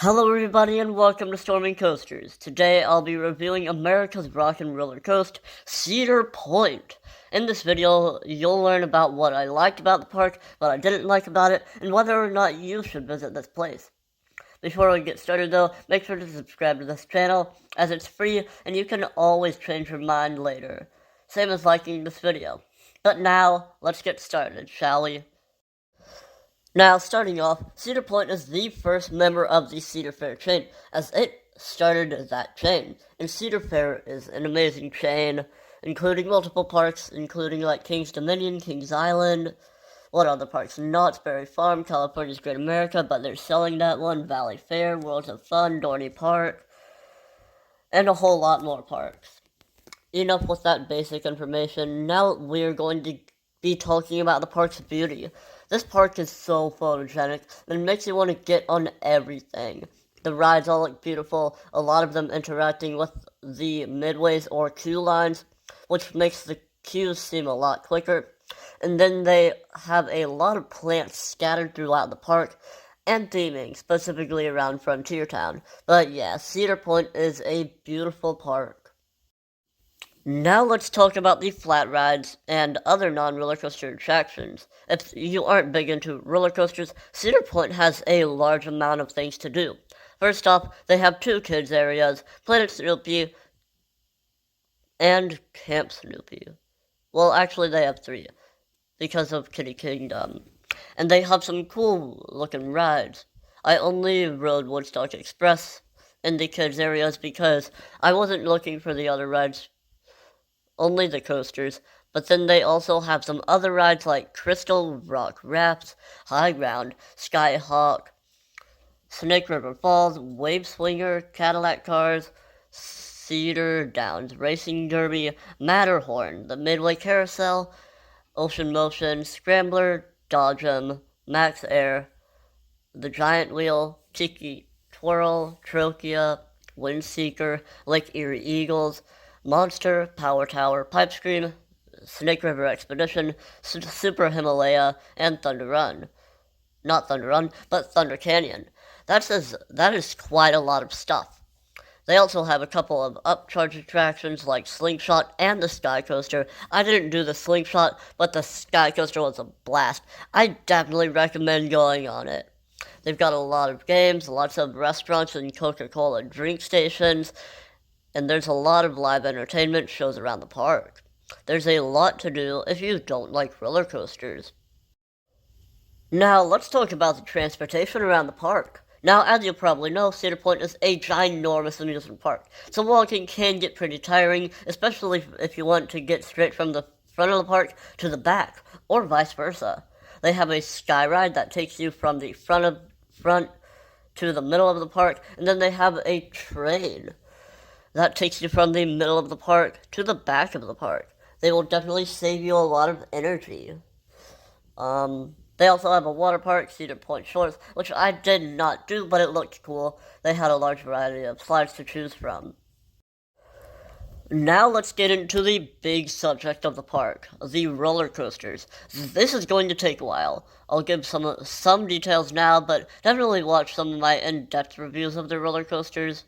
Hello everybody and welcome to Storming Coasters. Today I'll be reviewing America's Rock and Roller Coaster, Cedar Point. In this video, you'll learn about what I liked about the park, what I didn't like about it, and whether or not you should visit this place. Before we get started though, make sure to subscribe to this channel, as it's free and you can always change your mind later. Same as liking this video. But now, let's get started, shall we? Now, starting off, Cedar Point is the first member of the Cedar Fair chain, as it started that chain. And Cedar Fair is an amazing chain, including multiple parks, including like King's Dominion, Kings Island, what other parks? Knott's Berry Farm, California's Great America, but they're selling that one, Valley Fair, Worlds of Fun, Dorney Park, and a whole lot more parks. Enough with that basic information. Now we're going to be talking about the park's beauty. This park is so photogenic, and it makes you want to get on everything. The rides all look beautiful, a lot of them interacting with the midways or queue lines, which makes the queues seem a lot quicker. And then they have a lot of plants scattered throughout the park, and theming, specifically around Frontier Town. But yeah, Cedar Point is a beautiful park. Now let's talk about the flat rides and other non-roller coaster attractions. If you aren't big into roller coasters, Cedar Point has a large amount of things to do. First off, they have two kids areas, Planet Snoopy and Camp Snoopy. Well, actually they have three, because of Kitty Kingdom. And they have some cool looking rides. I only rode Woodstock Express in the kids areas because I wasn't looking for the other rides, only the coasters, but then they also have some other rides like Crystal Rock Rafts, High Ground, Skyhawk, Snake River Falls, Wave Swinger, Cadillac Cars, Cedar Downs Racing Derby, Matterhorn, the Midway Carousel, Ocean Motion, Scrambler, Dodgem, Max Air, the Giant Wheel, Tiki Twirl, Trochia, Windseeker, Lake Erie Eagles, Monster, Power Tower, Pipe Scream, Snake River Expedition, Super Himalaya, and Thunder Run. Not Thunder Run, but Thunder Canyon. That is quite a lot of stuff. They also have a couple of upcharge attractions like Slingshot and the Sky Coaster. I didn't do the Slingshot, but the Sky Coaster was a blast. I definitely recommend going on it. They've got a lot of games, lots of restaurants and Coca-Cola drink stations, and there's a lot of live entertainment shows around the park. There's a lot to do if you don't like roller coasters. Now, let's talk about the transportation around the park. Now, as you probably know, Cedar Point is a ginormous amusement park, so walking can get pretty tiring, especially if you want to get straight from the front of the park to the back, or vice versa. They have a sky ride that takes you from the front to the middle of the park, and then they have a train that takes you from the middle of the park to the back of the park. They will definitely save you a lot of energy. They also have a water park, Cedar Point Shores, which I did not do, but it looked cool. They had a large variety of slides to choose from. Now let's get into the big subject of the park, the roller coasters. This is going to take a while. I'll give some details now, but definitely watch some of my in-depth reviews of the roller coasters.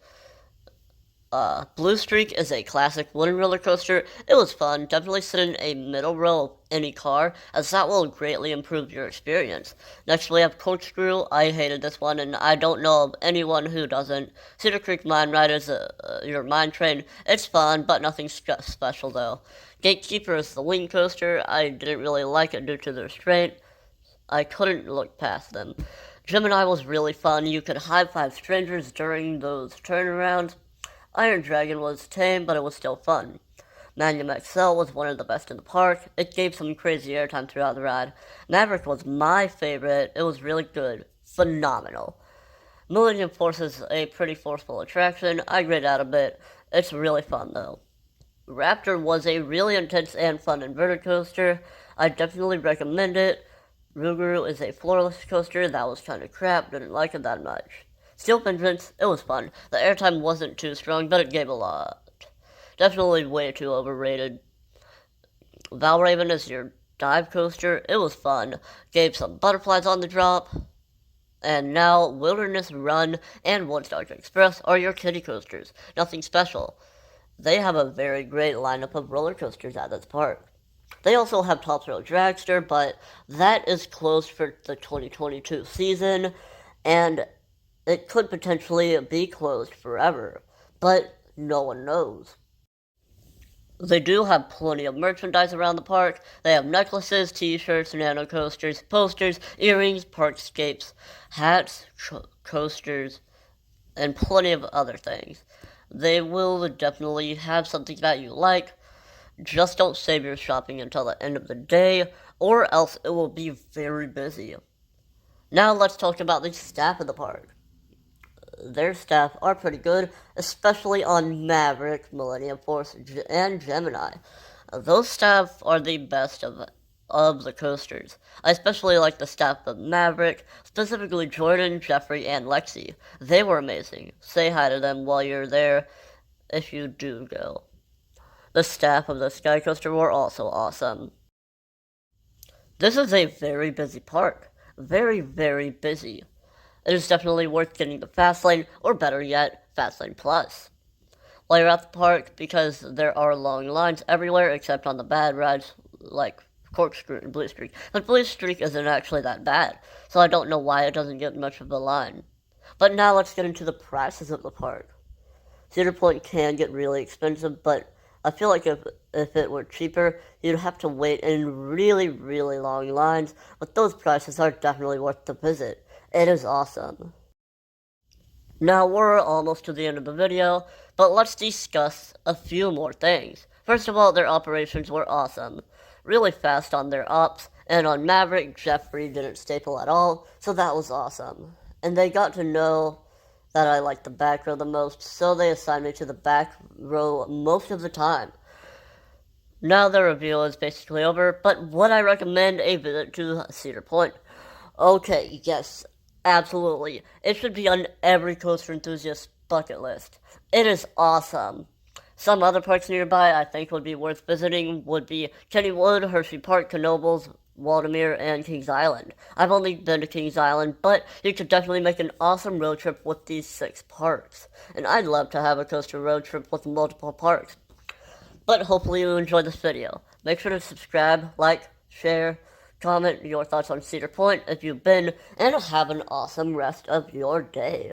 Blue Streak is a classic wooden roller coaster. It was fun. Definitely sit in a middle row of any car, as that will greatly improve your experience. Next, we have Corkscrew. I hated this one, and I don't know of anyone who doesn't. Cedar Creek Mine Ride is your mine train. It's fun, but nothing special, though. Gatekeeper is the wing coaster. I didn't really like it due to the restraint. I couldn't look past them. Gemini was really fun. You could high-five strangers during those turnarounds. Iron Dragon was tame, but it was still fun. Magnum XL was one of the best in the park. It gave some crazy airtime throughout the ride. Maverick was my favorite. It was really good. Phenomenal. Millennium Force is a pretty forceful attraction. I grayed out a bit. It's really fun, though. Raptor was a really intense and fun inverted coaster. I definitely recommend it. Rougarou is a floorless coaster. That was kind of crap. Didn't like it that much. Steel Vengeance, it was fun. The airtime wasn't too strong, but it gave a lot. Definitely way too overrated. Val Raven is your dive coaster. It was fun. Gave some butterflies on the drop. And now, Wilderness Run and Woodstock Express are your kiddie coasters. Nothing special. They have a very great lineup of roller coasters at this park. They also have Topsail Dragster, but that is closed for the 2022 season, and it could potentially be closed forever, but no one knows. They do have plenty of merchandise around the park. They have necklaces, t-shirts, nano coasters, posters, earrings, parkscapes, hats, coasters, and plenty of other things. They will definitely have something that you like. Just don't save your shopping until the end of the day, or else it will be very busy. Now let's talk about the staff of the park. Their staff are pretty good, especially on Maverick, Millennium Force, and Gemini. Those staff are the best of the coasters. I especially like the staff of Maverick, specifically Jordan, Jeffrey, and Lexi. They were amazing. Say hi to them while you're there, if you do go. The staff of the Sky Coaster were also awesome. This is a very busy park. Very, very busy. It is definitely worth getting the Fast Lane, or better yet, Fast Lane Plus, while you're at the park, because there are long lines everywhere except on the bad rides like Corkscrew and Blue Streak. But Blue Streak isn't actually that bad, so I don't know why it doesn't get much of a line. But now let's get into the prices of the park. Cedar Point can get really expensive, but I feel like if it were cheaper, you'd have to wait in really, really long lines, but those prices are definitely worth the visit. It is awesome. Now we're almost to the end of the video, but let's discuss a few more things. First of all, their operations were awesome. Really fast on their ops, and on Maverick, Jeffrey didn't staple at all, so that was awesome. And they got to know that I liked the back row the most, so they assigned me to the back row most of the time. Now the review is basically over, but would I recommend a visit to Cedar Point? Okay, yes, absolutely. It should be on every coaster enthusiast's bucket list. It is awesome. Some other parks nearby I think would be worth visiting would be Kennywood, Hershey Park, Knoebels, Waldemere, and Kings Island. I've only been to Kings Island, but you could definitely make an awesome road trip with these 6 parks. And I'd love to have a coaster road trip with multiple parks. But hopefully you enjoyed this video. Make sure to subscribe, like, share, comment your thoughts on Cedar Point if you've been, and have an awesome rest of your day.